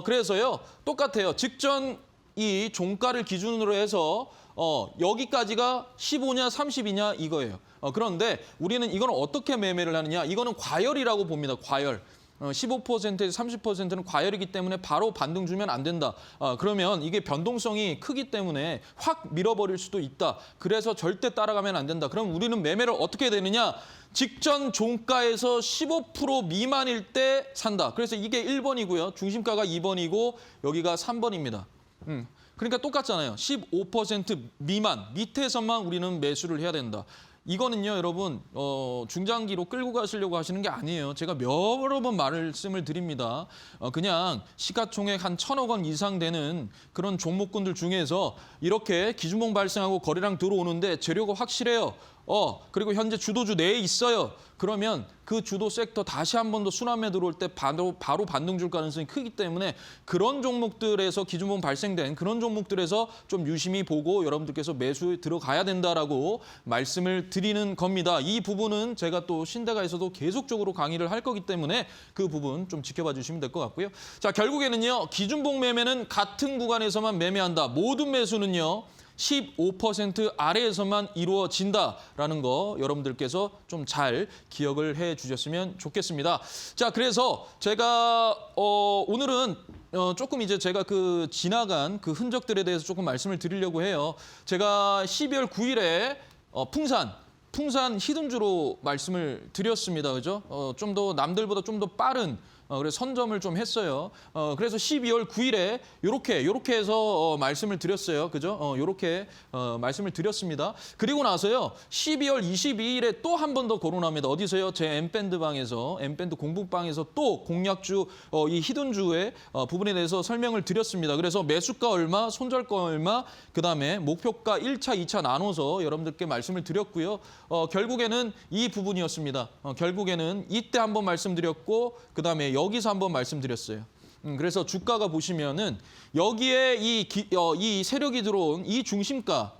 그래서요. 똑같아요. 직전 이 종가를 기준으로 해서 여기까지가 15냐 30이냐 이거예요. 그런데 우리는 이거는 어떻게 매매를 하느냐. 이거는 과열이라고 봅니다. 과열. 15%에서 30%는 과열이기 때문에 바로 반등 주면 안 된다. 그러면 이게 변동성이 크기 때문에 확 밀어버릴 수도 있다. 그래서 절대 따라가면 안 된다. 그럼 우리는 매매를 어떻게 해야 되느냐. 직전 종가에서 15% 미만일 때 산다. 그래서 이게 1번이고요. 중심가가 2번이고 여기가 3번입니다. 그러니까 똑같잖아요. 15% 미만, 밑에서만 우리는 매수를 해야 된다. 이거는요, 여러분, 중장기로 끌고 가시려고 하시는 게 아니에요. 제가 여러 번 말씀을 드립니다. 그냥 시가총액 한 1,000억 원 이상 되는 그런 종목군들 중에서 이렇게 기준봉 발생하고 거래량 들어오는데 재료가 확실해요. 그리고 현재 주도주 내에 있어요. 그러면 그 주도 섹터 다시 한 번 더 순환매 들어올 때 바로 반등 줄 가능성이 크기 때문에 그런 종목들에서 기준봉 발생된 그런 종목들에서 좀 유심히 보고 여러분들께서 매수 들어가야 된다라고 말씀을 드리는 겁니다. 이 부분은 제가 또 신대가에서도 계속적으로 강의를 할 거기 때문에 그 부분 좀 지켜봐 주시면 될 것 같고요. 자, 결국에는요. 기준봉 매매는 같은 구간에서만 매매한다. 모든 매수는요. 15% 아래에서만 이루어진다라는 거 여러분들께서 좀 잘 기억을 해 주셨으면 좋겠습니다. 자, 그래서 제가 오늘은 조금 이제 제가 그 지나간 그 흔적들에 대해서 조금 말씀을 드리려고 해요. 제가 12월 9일에 풍산 히든주로 말씀을 드렸습니다. 그죠? 좀 더 남들보다 좀 더 빠른 그래서 선점을 좀 했어요. 그래서 12월 9일에 요렇게 해서 말씀을 드렸어요. 그죠? 요렇게 말씀을 드렸습니다. 그리고 나서요. 12월 22일에 또 한 번 더 거론합니다. 어디서요? 제 M밴드 공부방에서 또 공략주 이 히든주의 부분에 대해서 설명을 드렸습니다. 그래서 매수가 얼마, 손절가 얼마, 그다음에 목표가 1차, 2차 나눠서 여러분들께 말씀을 드렸고요. 결국에는 이 부분이었습니다. 결국에는 이때 한번 말씀드렸고 그다음에 여기서 한번 말씀드렸어요. 그래서 주가가 보시면은 여기에 이 세력이 들어온 이 중심가에서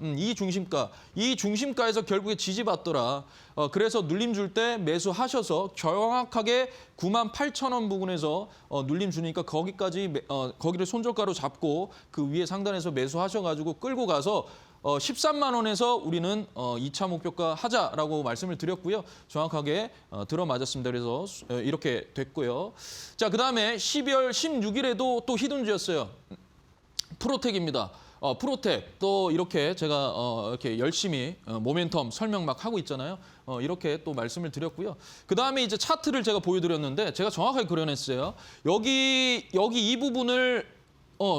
결국에 지지받더라. 그래서 눌림 줄 때 매수하셔서 정확하게 98,000원 부근에서 눌림 주니까 거기를 손절가로 잡고 그 위에 상단에서 매수하셔가지고 끌고 가서 13만 원에서 우리는 2차 목표가 하자라고 말씀을 드렸고요. 정확하게 들어맞았습니다. 그래서 이렇게 됐고요. 자, 그다음에 12월 16일에도 또 히든주였어요. 프로텍입니다. 프로텍 또 이렇게 제가 이렇게 열심히 모멘텀 설명 막 하고 있잖아요. 이렇게 또 말씀을 드렸고요. 그다음에 이제 차트를 제가 보여드렸는데 제가 정확하게 그려냈어요. 여기 이 부분을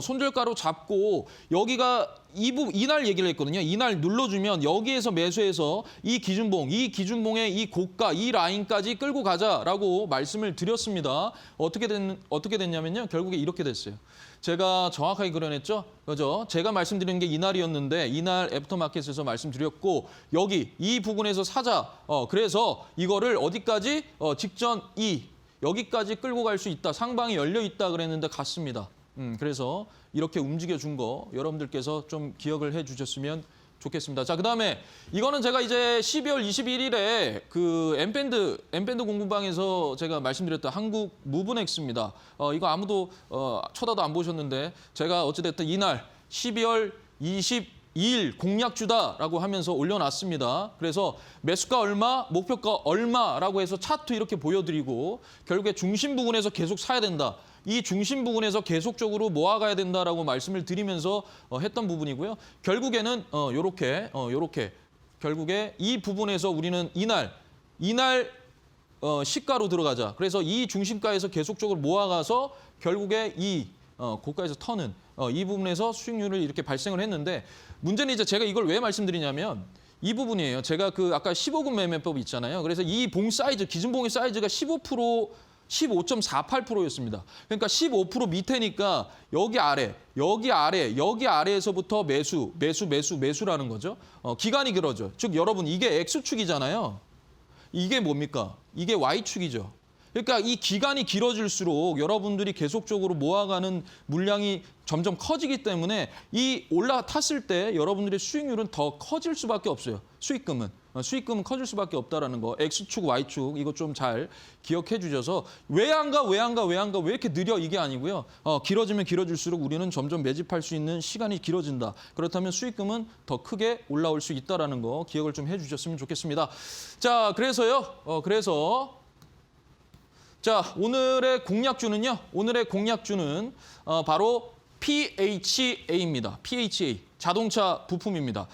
손절가로 잡고 여기가 이날 얘기를 했거든요. 이날 눌러주면 여기에서 매수해서 이 기준봉의 이 고가, 이 라인까지 끌고 가자라고 말씀을 드렸습니다. 어떻게 됐냐면요. 결국에 이렇게 됐어요. 제가 정확하게 그려냈죠. 그죠? 제가 말씀드린 게 이날이었는데 이날 애프터마켓에서 말씀드렸고 여기 이 부분에서 사자. 그래서 이거를 어디까지 직전 여기까지 끌고 갈 수 있다. 상방이 열려 있다 그랬는데 갔습니다. 그래서 이렇게 움직여준 거 여러분들께서 좀 기억을 해주셨으면 좋겠습니다. 자, 그다음에 이거는 제가 이제 12월 21일에 그 엠밴드 공부방에서 제가 말씀드렸던 한국 무브넥스입니다. 이거 아무도 쳐다도 안 보셨는데 제가 어찌됐든 이날 12월 22일 공략주다라고 하면서 올려놨습니다. 그래서 매수가 얼마, 목표가 얼마라고 해서 차트 이렇게 보여드리고 결국에 중심 부분에서 계속 사야 된다. 이 중심 부분에서 계속적으로 모아가야 된다라고 말씀을 드리면서 했던 부분이고요. 결국에는 요렇게 결국에 이 부분에서 우리는 이날 시가로 들어가자. 그래서 이 중심가에서 계속적으로 모아가서 결국에 이 고가에서 터는 이 부분에서 수익률을 이렇게 발생을 했는데 문제는 이제 제가 이걸 왜 말씀드리냐면 이 부분이에요. 제가 그 아까 15금 매매법 있잖아요. 그래서 이 봉 사이즈, 기준봉의 사이즈가 15.48%였습니다. 그러니까 15% 밑에니까 여기 아래에서부터 매수라는 거죠. 기간이 그러죠. 즉 여러분 이게 X축이잖아요. 이게 뭡니까? 이게 Y축이죠. 그러니까 이 기간이 길어질수록 여러분들이 계속적으로 모아가는 물량이 점점 커지기 때문에 이 올라탔을 때 여러분들의 수익률은 더 커질 수밖에 없어요. 수익금은 커질 수밖에 없다라는 거. X축, Y축 이거 좀 잘 기억해 주셔서 왜 이렇게 느려 이게 아니고요. 길어지면 길어질수록 우리는 점점 매집할 수 있는 시간이 길어진다. 그렇다면 수익금은 더 크게 올라올 수 있다라는 거 기억을 좀 해 주셨으면 좋겠습니다. 자, 그래서 자, 오늘의 공략주는 바로 PHA입니다. PHA, 자동차 부품입니다.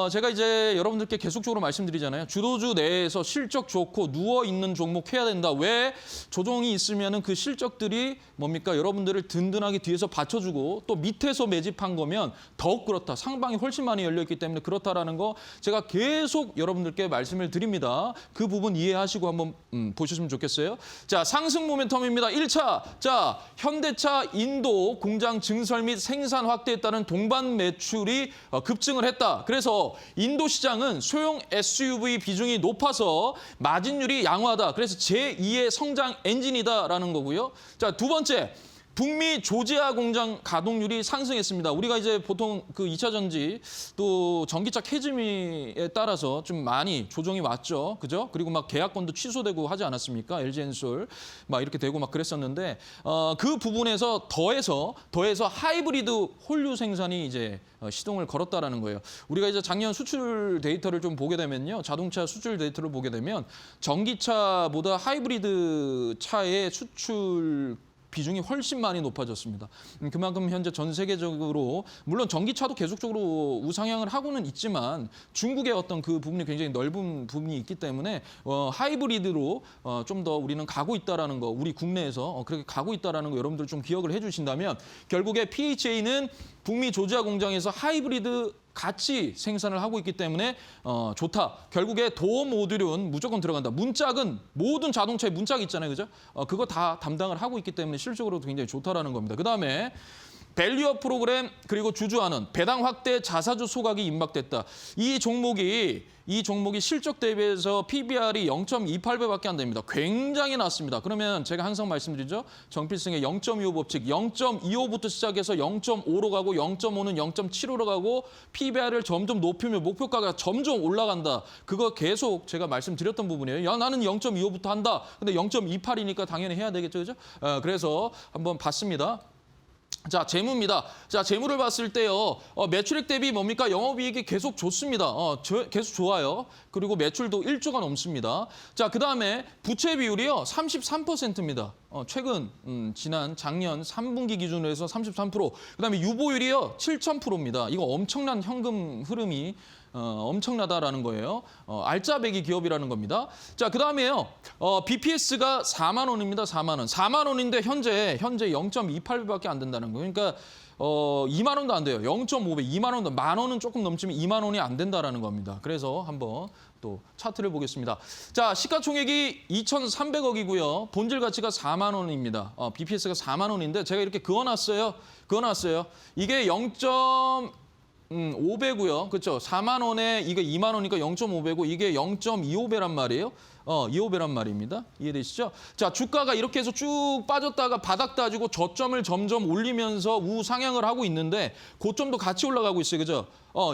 제가 이제 여러분들께 계속적으로 말씀드리잖아요. 주도주 내에서 실적 좋고 누워있는 종목 해야 된다. 왜? 조정이 있으면 그 실적들이 뭡니까? 여러분들을 든든하게 뒤에서 받쳐주고 또 밑에서 매집한 거면 더욱 그렇다. 상방이 훨씬 많이 열려있기 때문에 그렇다라는 거 제가 계속 여러분들께 말씀을 드립니다. 그 부분 이해하시고 한번 보셨으면 좋겠어요. 자, 상승 모멘텀입니다. 1차. 자, 현대차 인도 공장 증설 및 생산 확대에 따른 동반 매출이 급증을 했다. 그래서 인도 시장은 소형 SUV 비중이 높아서 마진율이 양호하다. 그래서 제2의 성장 엔진이다라는 거고요. 자, 두 번째. 북미 조지아 공장 가동률이 상승했습니다. 우리가 이제 보통 그 2차 전지 또 전기차 캐즈미에 따라서 좀 많이 조정이 왔죠. 그죠? 그리고 막 계약권도 취소되고 하지 않았습니까? LG엔솔 막 이렇게 되고 막 그랬었는데 그 부분에서 더해서 하이브리드 홀류 생산이 이제 시동을 걸었다라는 거예요. 우리가 이제 작년 수출 데이터를 좀 보게 되면요. 자동차 수출 데이터를 보게 되면 전기차보다 하이브리드 차의 수출 비중이 훨씬 많이 높아졌습니다. 그만큼 현재 전 세계적으로 물론 전기차도 계속적으로 우상향을 하고는 있지만 중국의 어떤 그 부분이 굉장히 넓은 부분이 있기 때문에 하이브리드로 좀 더 우리는 가고 있다라는 거, 우리 국내에서 그렇게 가고 있다라는 거 여러분들 좀 기억을 해주신다면 결국에 PHA는 북미 조지아 공장에서 하이브리드 같이 생산을 하고 있기 때문에 좋다. 결국에 도어 모듈은 무조건 들어간다. 문짝은 모든 자동차에 문짝 있잖아요. 그죠? 그거 다 담당을 하고 있기 때문에 실적으로도 굉장히 좋다라는 겁니다. 그다음에 밸류업 프로그램 그리고 주주환원, 배당 확대, 자사주 소각이 임박됐다. 이 종목이 실적 대비해서 PBR이 0.28배밖에 안 됩니다. 굉장히 낮습니다. 그러면 제가 항상 말씀드리죠. 정필승의 0.25 법칙, 0.25부터 시작해서 0.5로 가고 0.5는 0.75로 가고 PBR을 점점 높이면 목표가가 점점 올라간다. 그거 계속 제가 말씀드렸던 부분이에요. 야, 나는 0.25부터 한다. 근데 0.28이니까 당연히 해야 되겠죠. 그죠? 그래서 한번 봤습니다. 자, 재무입니다. 자, 재무를 봤을 때요. 매출액 대비 뭡니까? 영업이익이 계속 좋습니다. 계속 좋아요. 그리고 매출도 1조가 넘습니다. 자, 그다음에 부채 비율이요. 33%입니다. 최근 지난 작년 3분기 기준으로 해서 33%. 그다음에 유보율이요. 7,000%입니다. 이거 엄청난 현금 흐름이 엄청나다라는 거예요. 알짜배기 기업이라는 겁니다. 자, 그다음에요. BPS가 4만 원입니다. 4만 원. 4만 원인데 현재 0.28배밖에 안 된다는 거예요. 그러니까 2만 원도 안 돼요. 0.5배, 2만 원도, 만 원은 조금 넘지만 2만 원이 안 된다라는 겁니다. 그래서 한번 또 차트를 보겠습니다. 자, 시가총액이 2,300억이고요. 본질 가치가 4만 원입니다. BPS가 4만 원인데 제가 이렇게 그어놨어요. 이게 0.5배고요. 그렇죠? 4만 원에 이게 2만 원이니까 0.5배고 이게 0.25배란 말이에요. 25배란 말입니다. 이해되시죠? 자, 주가가 이렇게 해서 쭉 빠졌다가 바닥 따지고 저점을 점점 올리면서 우상향을 하고 있는데 고점도 같이 올라가고 있어요. 그죠?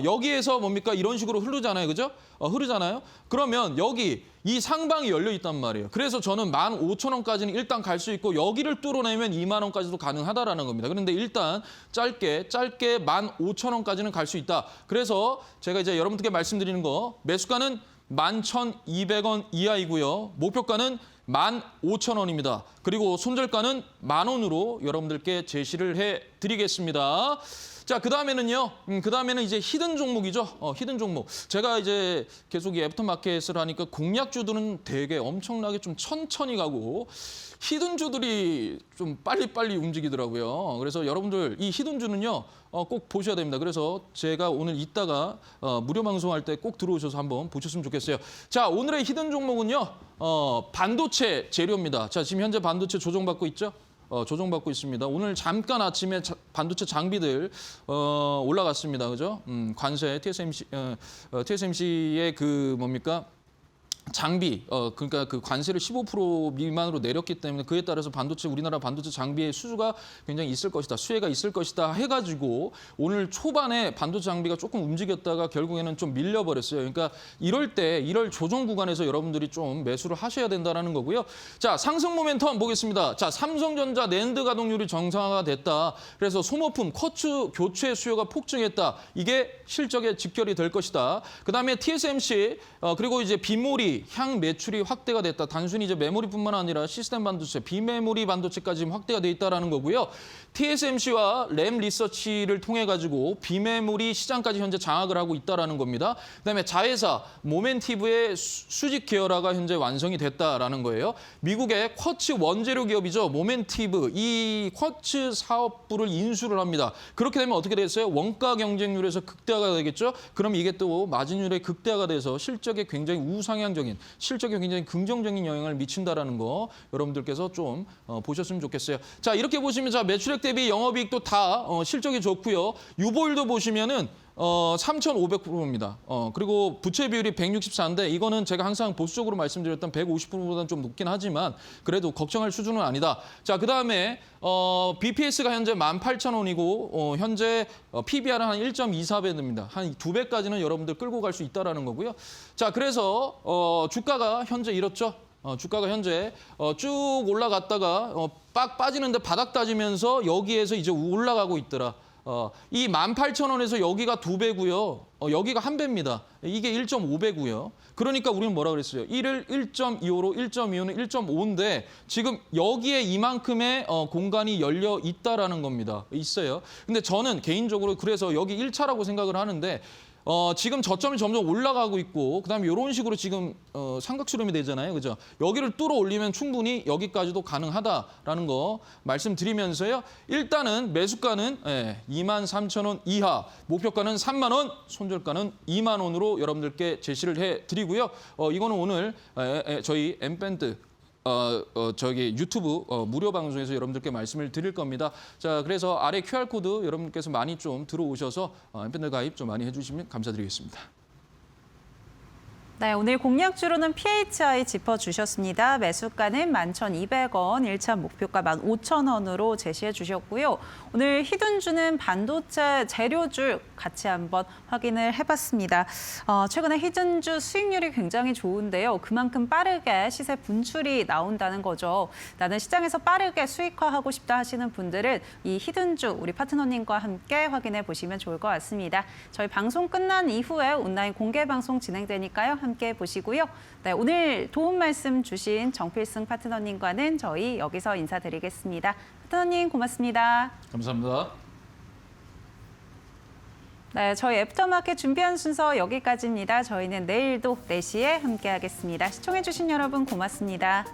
여기에서 뭡니까? 이런 식으로 흐르잖아요. 그죠? 흐르잖아요. 그러면 여기 이 상방이 열려 있단 말이에요. 그래서 저는 15,000원까지는 일단 갈 수 있고 여기를 뚫어내면 2만 원까지도 가능하다라는 겁니다. 그런데 일단 짧게 15,000원까지는 갈 수 있다. 그래서 제가 이제 여러분들께 말씀드리는 거 매수가는 11,200원 이하이고요. 목표가는 15,000원입니다. 그리고 손절가는 10,000원으로 여러분들께 제시를 해드리겠습니다. 자, 그다음에는 이제 히든 종목이죠. 히든 종목. 제가 이제 계속 이 애프터마켓을 하니까 공략주들은 되게 엄청나게 좀 천천히 가고 히든주들이 좀 빨리빨리 움직이더라고요. 그래서 여러분들 이 히든주는요. 꼭 보셔야 됩니다. 그래서 제가 오늘 이따가 무료 방송할 때 꼭 들어오셔서 한번 보셨으면 좋겠어요. 자, 오늘의 히든 종목은요. 반도체 재료입니다. 자, 지금 현재 반도체 조정받고 있죠? 조정받고 있습니다. 오늘 잠깐 아침에 반도체 장비들 올라갔습니다. 그죠? 관세 TSMC의 그 뭡니까? 장비, 그러니까 그 관세를 15% 미만으로 내렸기 때문에 그에 따라서 우리나라 반도체 장비의 수주가 굉장히 있을 것이다, 수혜가 있을 것이다 해가지고 오늘 초반에 반도체 장비가 조금 움직였다가 결국에는 좀 밀려버렸어요. 그러니까 이럴 조정 구간에서 여러분들이 좀 매수를 하셔야 된다는 거고요. 자, 상승 모멘텀 보겠습니다. 자, 삼성전자 낸드 가동률이 정상화가 됐다. 그래서 소모품, 쿼츠 교체 수요가 폭증했다. 이게 실적에 직결이 될 것이다. 그다음에 TSMC 그리고 이제 비모리 향 매출이 확대가 됐다. 단순히 이제 메모리뿐만 아니라 시스템 반도체, 비메모리 반도체까지 지금 확대가 돼 있다라는 거고요. TSMC와 램 리서치를 통해 가지고 비메모리 시장까지 현재 장악을 하고 있다라는 겁니다. 그다음에 자회사 모멘티브의 수직 계열화가 현재 완성이 됐다라는 거예요. 미국의 쿼츠 원재료 기업이죠. 모멘티브 이 쿼츠 사업부를 인수를 합니다. 그렇게 되면 어떻게 되겠어요? 원가 경쟁률에서 극대화가 되겠죠. 그럼 이게 또 마진율의 극대화가 돼서 실적에 굉장히 우상향적인, 실적에 굉장히 긍정적인 영향을 미친다라는 거 여러분들께서 좀 보셨으면 좋겠어요. 자, 이렇게 보시면 자, 매출액 대비 영업이익도 다 실적이 좋고요. 유보율도 보시면은 3,500%입니다. 그리고 부채 비율이 164인데 이거는 제가 항상 보수적으로 말씀드렸던 150%보다는 좀 높긴 하지만 그래도 걱정할 수준은 아니다. 자, 그다음에 BPS가 현재 18,000원이고 현재 PBR은 한 1.24배 됩니다. 한 2배까지는 여러분들 끌고 갈 수 있다라는 거고요. 자, 그래서 주가가 현재 이렇죠. 주가가 현재 쭉 올라갔다가 빡 빠지는데 바닥 따지면서 여기에서 이제 올라가고 있더라. 이 18,000원에서 여기가 2배고요. 여기가 1배입니다. 이게 1.5배고요. 그러니까 우리는 뭐라 그랬어요? 1을 1.25로 1.25는 1.5인데 지금 여기에 이만큼의 공간이 열려 있다라는 겁니다. 있어요. 근데 저는 개인적으로 그래서 여기 1차라고 생각을 하는데 지금 저점이 점점 올라가고 있고 그다음에 이런 식으로 지금 삼각수렴이 되잖아요. 그죠? 여기를 뚫어 올리면 충분히 여기까지도 가능하다라는 거 말씀드리면서요. 일단은 매수가는 23,000원 이하, 목표가는 3만 원, 손절가는 2만 원으로 여러분들께 제시를 해드리고요. 이거는 오늘 저희 엠밴드 저기 유튜브 무료 방송에서 여러분들께 말씀을 드릴 겁니다. 자, 그래서 아래 QR코드 여러분께서 많이 좀 들어오셔서 엠팬들 가입 좀 많이 해주시면 감사드리겠습니다. 네, 오늘 공략주로는 PHI 짚어주셨습니다. 매수가는 11,200원, 1차 목표가 15,000원으로 제시해 주셨고요. 오늘 히든주는 반도체 재료주 같이 한번 확인을 해봤습니다. 최근에 히든주 수익률이 굉장히 좋은데요. 그만큼 빠르게 시세 분출이 나온다는 거죠. 나는 시장에서 빠르게 수익화하고 싶다 하시는 분들은 이 히든주 우리 파트너님과 함께 확인해 보시면 좋을 것 같습니다. 저희 방송 끝난 이후에 온라인 공개 방송 진행되니까요. 함께 보시고요. 네, 오늘 도움 말씀 주신 정필승 파트너님과는 저희 여기서 인사드리겠습니다. 파트너님 고맙습니다. 감사합니다. 네, 저희 애프터마켓 준비한 순서 여기까지입니다. 저희는 내일도 4시에 함께하겠습니다. 시청해주신 여러분 고맙습니다.